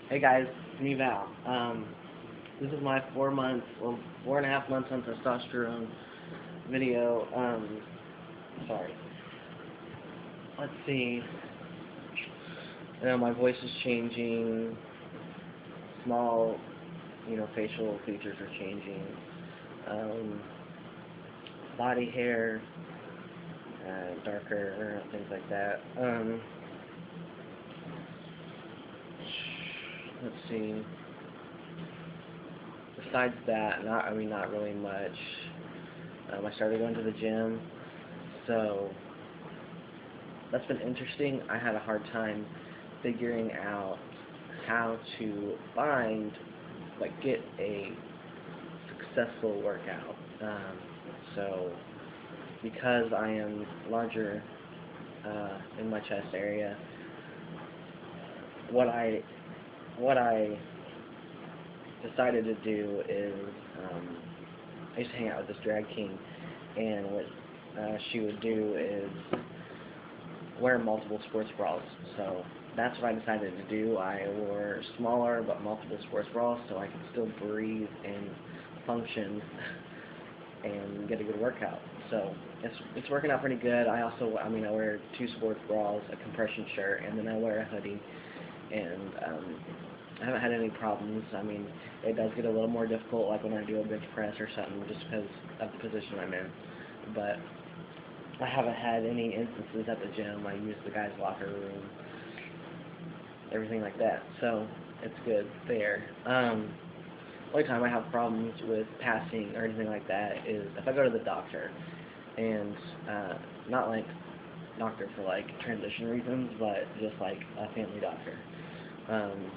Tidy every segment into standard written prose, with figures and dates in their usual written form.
Hey guys, it's me Val. This is my 4 months, well, 4.5 months on testosterone video. Sorry. Let's see. My voice is changing. Small, facial features are changing. Um, Body hair, darker, things like that. Let's see. Besides that, not really much. I started going to the gym, so that's been interesting. I had a hard time figuring out how to get a successful workout. So, because I am larger in my chest area, what I what I decided to do is I used to hang out with this drag king, and what she would do is wear multiple sports bras. So that's what I decided to do. I wore smaller but multiple sports bras so I could still breathe and function and get a good workout. So it's working out pretty good. I wear two sports bras, a compression shirt, and then I wear a hoodie, and I haven't had any problems. It does get a little more difficult, like when I do a bench press or something, just because of the position I'm in. But I haven't had any instances at the gym. I use the guys' locker room, everything like that. So it's good there. Only time I have problems with passing or anything like that is if I go to the doctor, and not like doctor for like transition reasons, but just like a family doctor. Um,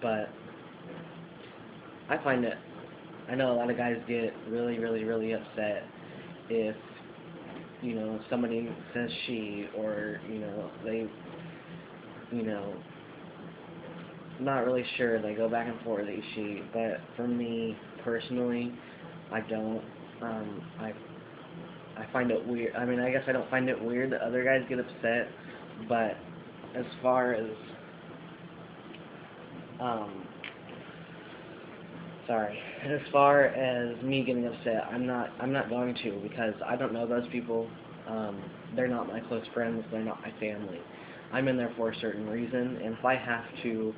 but I find it. I know a lot of guys get really, really, really upset if somebody says she, or they you know not really sure, they go back and forth, they she. But for me personally, I don't. I find it weird. I guess I don't find it weird that other guys get upset, but as far as um sorry, as far as me getting upset, I'm not going to, because I don't know those people. They're not my close friends, they're not my family. I'm in there for a certain reason, and if I have to,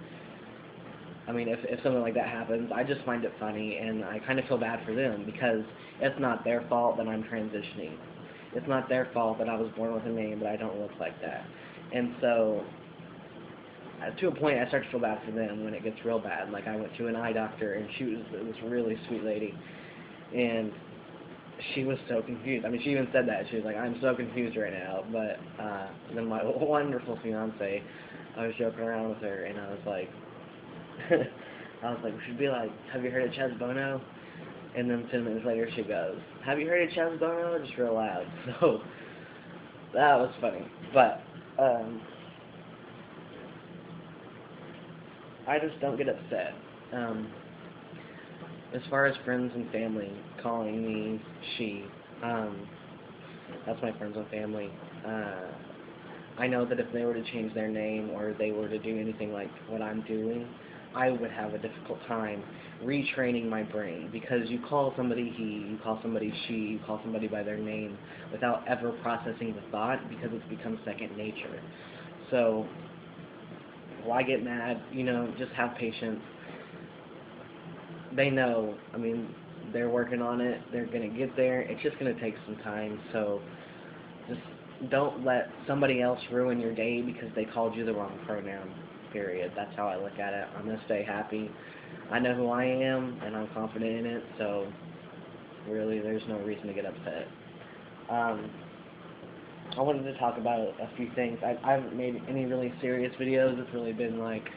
if something like that happens, I just find it funny, and I kind of feel bad for them, because it's not their fault that I'm transitioning. It's not their fault that I was born with a name, but I don't look like that. And so, to a point, I start to feel bad for them when it gets real bad. Like, I went to an eye doctor, and she was this really sweet lady, and she was so confused. She even said that. She was like, "I'm so confused right now." But then my wonderful fiance, I was joking around with her, and I was like, we should be like, "Have you heard of Chaz Bono?" And then 10 minutes later, she goes, "Have you heard of Chaz Bono?" Just real loud. So that was funny. But I just don't get upset. Um, as far as friends and family calling me she, um, that's my friends and family. Uh, I know that if they were to change their name, or they were to do anything like what I'm doing, I would have a difficult time retraining my brain, because you call somebody he, you call somebody she, you call somebody by their name without ever processing the thought, because it's become second nature. So, why get mad? Just have patience. They know. They're working on it. They're gonna get there. It's just gonna take some time. So just don't let somebody else ruin your day because they called you the wrong pronoun. Period. That's how I look at it. I'm gonna stay happy. I know who I am, and I'm confident in it. So really, there's no reason to get upset. Um, I wanted to talk about a few things. I haven't made any really serious videos. It's really been like,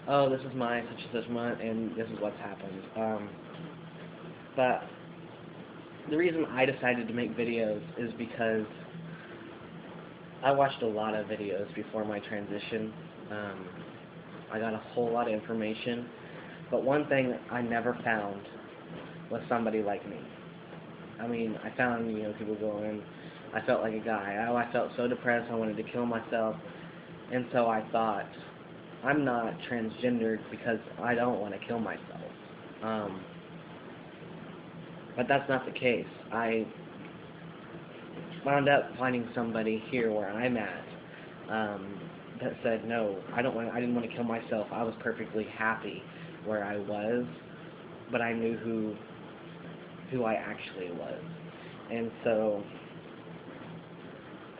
oh, this is my such and such month, and this is what's happened. But the reason I decided to make videos is because I watched a lot of videos before my transition. Um, I got a whole lot of information, but one thing I never found was somebody like me. I found, people going, I felt like a guy. Oh, I felt so depressed, I wanted to kill myself. And so I thought, I'm not transgendered because I don't want to kill myself. Um, but that's not the case. I wound up finding somebody here where I'm at that said, no, I didn't want to kill myself. I was perfectly happy where I was, but I knew who I actually was. And so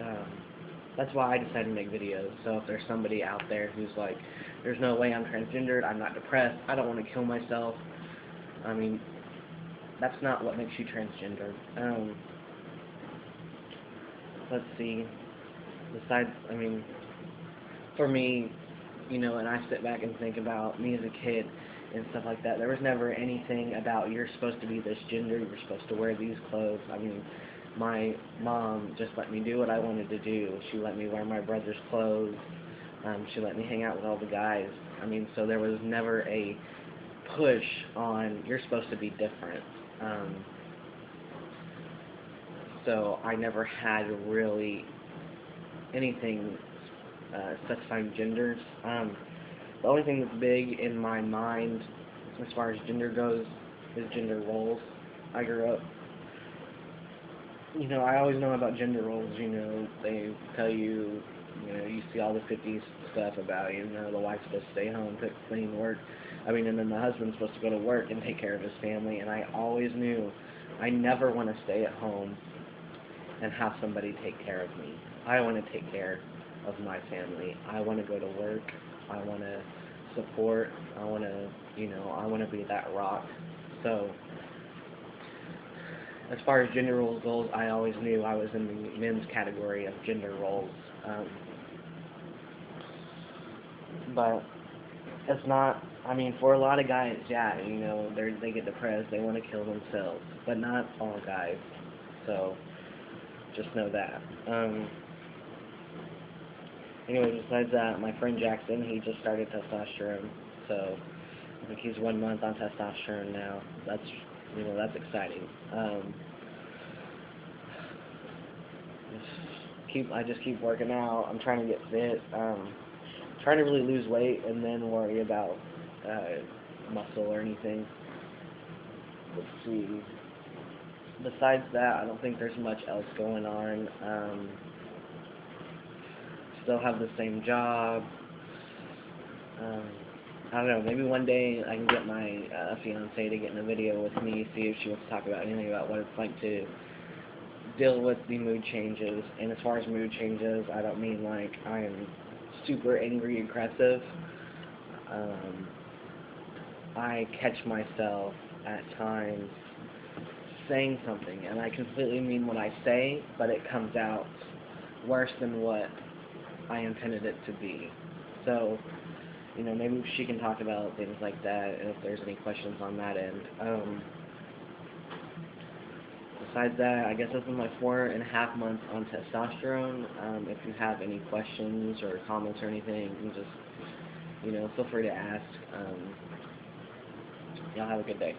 um, that's why I decided to make videos. So if there's somebody out there who's like, there's no way I'm transgendered, I'm not depressed, I don't want to kill myself, I mean, that's not what makes you transgender. Let's see. Besides, I mean, for me, and I sit back and think about me as a kid and stuff like that, there was never anything about you're supposed to be this gender, you're supposed to wear these clothes. I mean, my mom just let me do what I wanted to do. She let me wear my brother's clothes. She let me hang out with all the guys. I mean, so there was never a push on you're supposed to be different. So I never had really anything specifying genders. The only thing that's big in my mind as far as gender goes is gender roles. I grew up, I always know about gender roles. They tell you, you see all the 50s stuff about, the wife's supposed to stay home, cook, clean, work. And then the husband's supposed to go to work and take care of his family. And I always knew I never want to stay at home and have somebody take care of me. I want to take care of my family. I want to go to work. I want to support. I want to, I want to be that rock. So, as far as gender roles goes, I always knew I was in the men's category of gender roles. But it's not, for a lot of guys, yeah, they get depressed, they want to kill themselves, but not all guys. So, just know that. Anyway, besides that, my friend Jackson, he just started testosterone, so I think he's 1 month on testosterone now. That's exciting. I just keep working out. I'm trying to get fit. Trying to really lose weight and then worry about muscle or anything. Let's see. Besides that, I don't think there's much else going on. Still have the same job. I don't know, maybe one day I can get my fiance to get in a video with me, see if she wants to talk about anything about what it's like to deal with the mood changes. And as far as mood changes, I don't mean like I am super angry, aggressive. I catch myself at times saying something, and I completely mean what I say, but it comes out worse than what I intended it to be. So, maybe she can talk about things like that, and if there's any questions on that end. Besides that, I guess this is my 4.5 months on testosterone. If you have any questions or comments or anything, you can just, feel free to ask. Y'all have a good day.